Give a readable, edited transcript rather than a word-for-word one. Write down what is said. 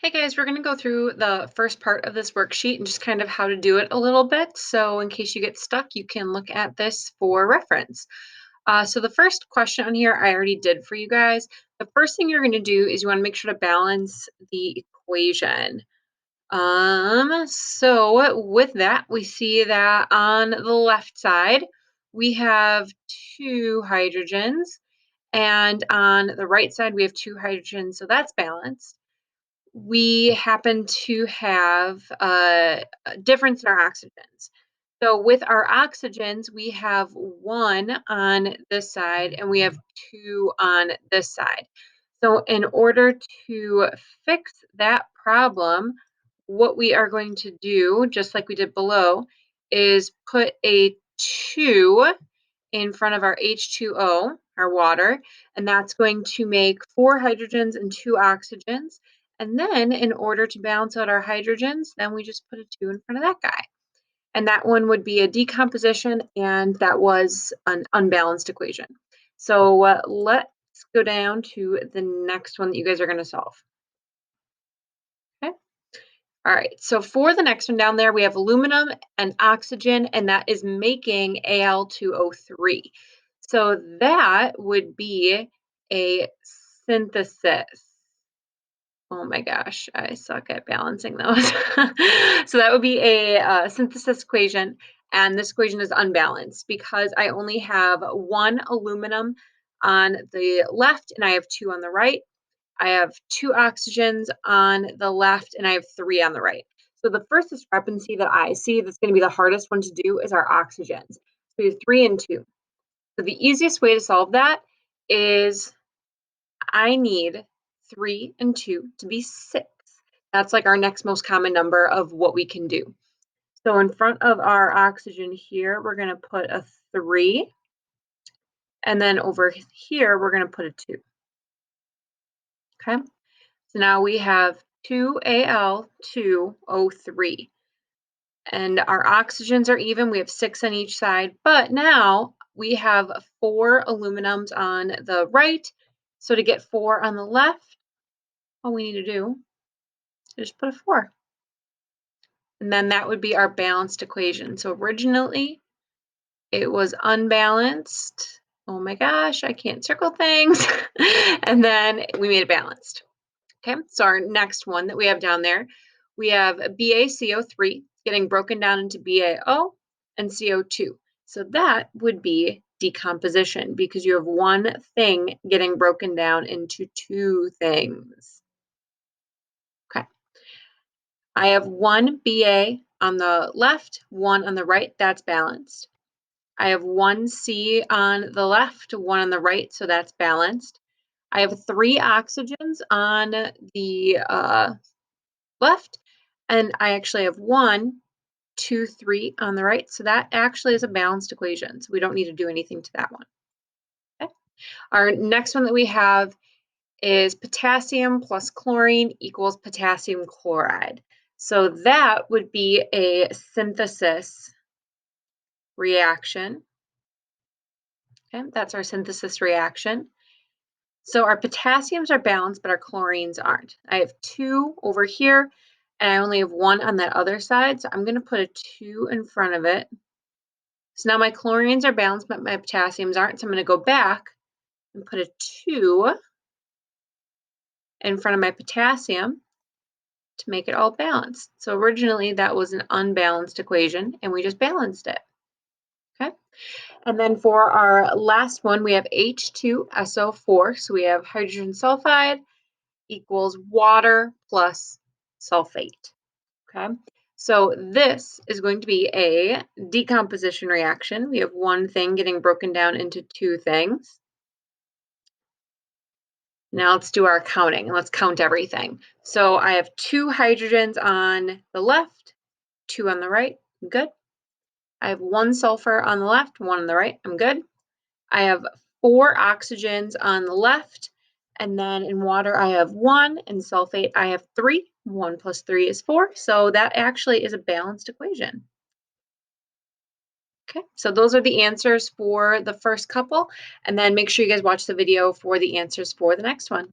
Hey guys, we're going to go through the first part of this worksheet and just kind of how to do it a little bit. So in case you get stuck, you can look at this for reference. So the first question on here I already did for you guys. The first thing you're going to do is you want to make sure to balance the equation. So with that, we see that on the left side, we have two hydrogens, and on the right side, we have two hydrogens, so that's balanced. We happen to have a difference in our oxygens. So with our oxygens, we have one on this side and we have two on this side. So in order to fix that problem, what we are going to do, just like we did below, is put a 2 in front of our H2O, our water, and that's going to make 4 hydrogens and 2 oxygens. And then in order to balance out our hydrogens, then we just put a 2 in front of that guy. And that one would be a decomposition, and that was an unbalanced equation. So let's go down to the next one that you guys are going to solve. Okay. All right, so for the next one down there, we have aluminum and oxygen, and that is making Al2O3. So that would be a synthesis. Oh my gosh, I suck at balancing those. So that would be a synthesis equation, and this equation is unbalanced because I only have one aluminum on the left and I have two on the right. I have 2 oxygens on the left and I have 3 on the right. So the first discrepancy that I see that's going to be the hardest one to do is our oxygens. So we have 3 and 2. So the easiest way to solve that is I need 3 and 2 to be 6. That's like our next most common number of what we can do. So in front of our oxygen here, we're going to put a 3. And then over here, we're going to put a 2. Okay. So now we have 2Al2O3. And our oxygens are even. We have 6 on each side. But now we have 4 aluminums on the right. So to get 4 on the left, all we need to do is just put a 4. And then that would be our balanced equation. So originally it was unbalanced. Oh my gosh, I can't circle things. And then we made it balanced. Okay, so our next one that we have down there, we have BaCO3 getting broken down into BaO and CO2. So that would be decomposition because you have one thing getting broken down into 2 things. Okay, I have one Ba on the left, one on the right, that's balanced. I have one C on the left, one on the right, so that's balanced. I have 3 oxygens on the left, and I actually have 1, 2, 3 on the right, so that actually is a balanced equation, so we don't need to do anything to that one. Okay. Our next one that we have is potassium plus chlorine equals potassium chloride. So that would be a synthesis reaction. Okay, that's our synthesis reaction. So our potassiums are balanced, but our chlorines aren't. I have 2 over here, and I only have 1 on that other side, so I'm going to put a 2 in front of it. So now my chlorines are balanced, but my potassiums aren't, so I'm going to go back and put a 2 in front of my potassium to make it all balanced. So originally that was an unbalanced equation, and we just balanced it. Okay. And then for our last one, we have H2SO4, so we have hydrogen sulfide equals water plus sulfate. Okay, so this is going to be a decomposition reaction. We have one thing getting broken down into 2 things. Now let's do our counting and let's count everything. So I have 2 hydrogens on the left, 2 on the right. I'm good. I have 1 sulfur on the left, 1 on the right. I'm good. I have 4 oxygens on the left, and then in water I have 1, and sulfate I have 3. 1 plus 3 is 4, so that actually is a balanced equation. Okay, so those are the answers for the first couple, and then make sure you guys watch the video for the answers for the next one.